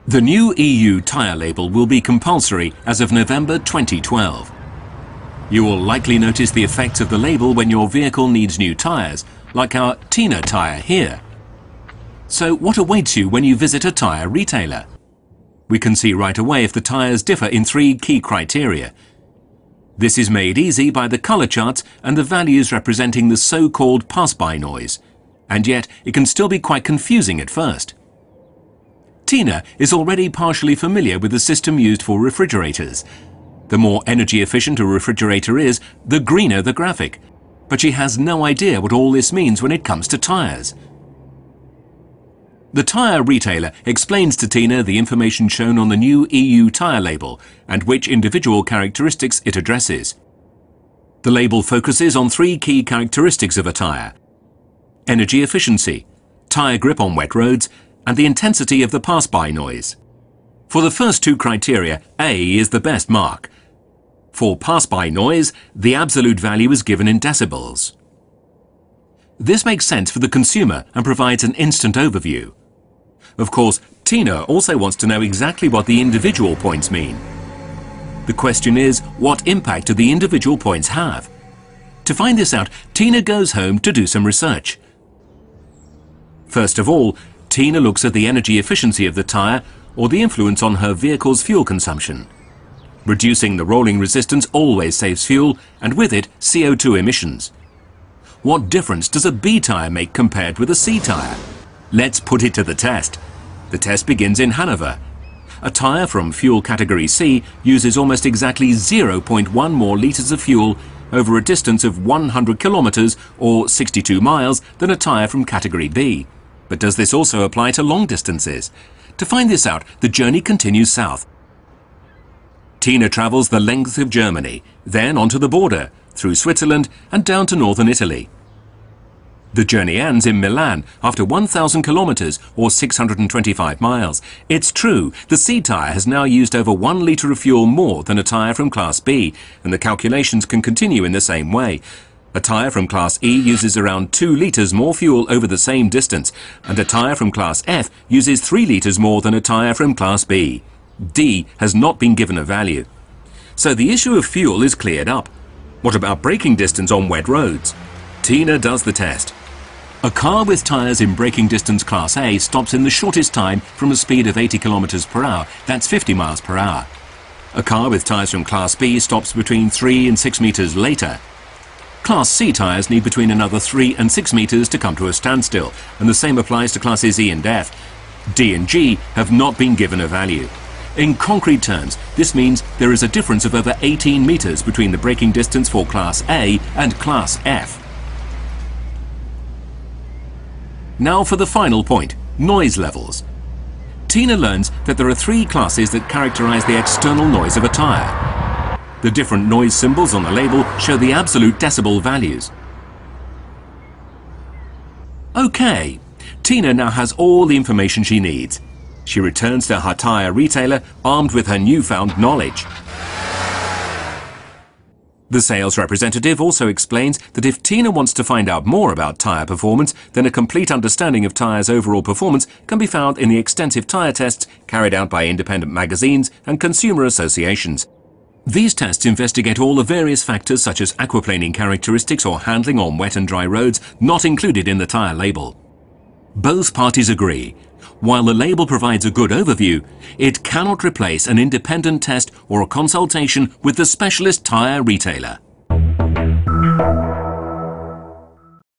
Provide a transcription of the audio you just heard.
The new EU tyre label will be compulsory as of November 2012. You will likely notice the effects of the label when your vehicle needs new tyres, like our Tina Tyre here. So what awaits you when you visit a tyre retailer? We can see right away if the tyres differ in 3 key criteria. This is made easy by the colour charts and the values representing the so-called pass-by noise, and yet it can still be quite confusing at first. Tina is already partially familiar with the system used for refrigerators. The more energy efficient a refrigerator is, the greener the graphic, but she has no idea what all this means when it comes to tyres. The tyre retailer explains to Tina the information shown on the new EU tyre label and which individual characteristics it addresses. The label focuses on 3 key characteristics of a tyre: energy efficiency, tyre grip on wet roads, and the intensity of the pass-by noise. For the first 2 criteria, A is the best mark. For pass-by noise, the absolute value is given in decibels. This makes sense for the consumer and provides an instant overview. Of course, Tina also wants to know exactly what the individual points mean. The question is, what impact do the individual points have? To find this out, Tina goes home to do some research. First of all, Tina looks at the energy efficiency of the tyre or the influence on her vehicle's fuel consumption. Reducing the rolling resistance always saves fuel and with it CO2 emissions. What difference does a B tyre make compared with a C tyre? Let's put it to the test. The test begins in Hanover. A tyre from fuel category C uses almost exactly 0.1 more litres of fuel over a distance of 100 kilometres or 62 miles than a tyre from category B. But does this also apply to long distances? To find this out, the journey continues south. Tina travels the length of Germany, then onto the border, through Switzerland and down to northern Italy. The journey ends in Milan after 1,000 kilometres or 625 miles. It's true, the C tyre has now used over 1 litre of fuel more than a tyre from Class B, and the calculations can continue in the same way. A tyre from Class E uses around 2 litres more fuel over the same distance, and a tyre from Class F uses 3 litres more than a tyre from Class B. D has not been given a value. So the issue of fuel is cleared up. What about braking distance on wet roads? Tina does the test. A car with tyres in braking distance Class A stops in the shortest time from a speed of 80 kilometres per hour, that's 50 miles per hour. A car with tyres from Class B stops between 3 and 6 metres later. Class C tyres need between another 3 and 6 metres to come to a standstill, and the same applies to classes E and F. D and G have not been given a value. In concrete terms, this means there is a difference of over 18 metres between the braking distance for Class A and Class F. Now for the final point, noise levels. Tina learns that there are 3 classes that characterise the external noise of a tyre. The different noise symbols on the label show the absolute decibel values. Okay, Tina now has all the information she needs. She returns to her tyre retailer armed with her newfound knowledge. The sales representative also explains that if Tina wants to find out more about tyre performance, then a complete understanding of tyres' overall performance can be found in the extensive tyre tests carried out by independent magazines and consumer associations. These tests investigate all the various factors such as aquaplaning characteristics or handling on wet and dry roads not included in the tyre label. Both parties agree. While the label provides a good overview, it cannot replace an independent test or a consultation with the specialist tyre retailer.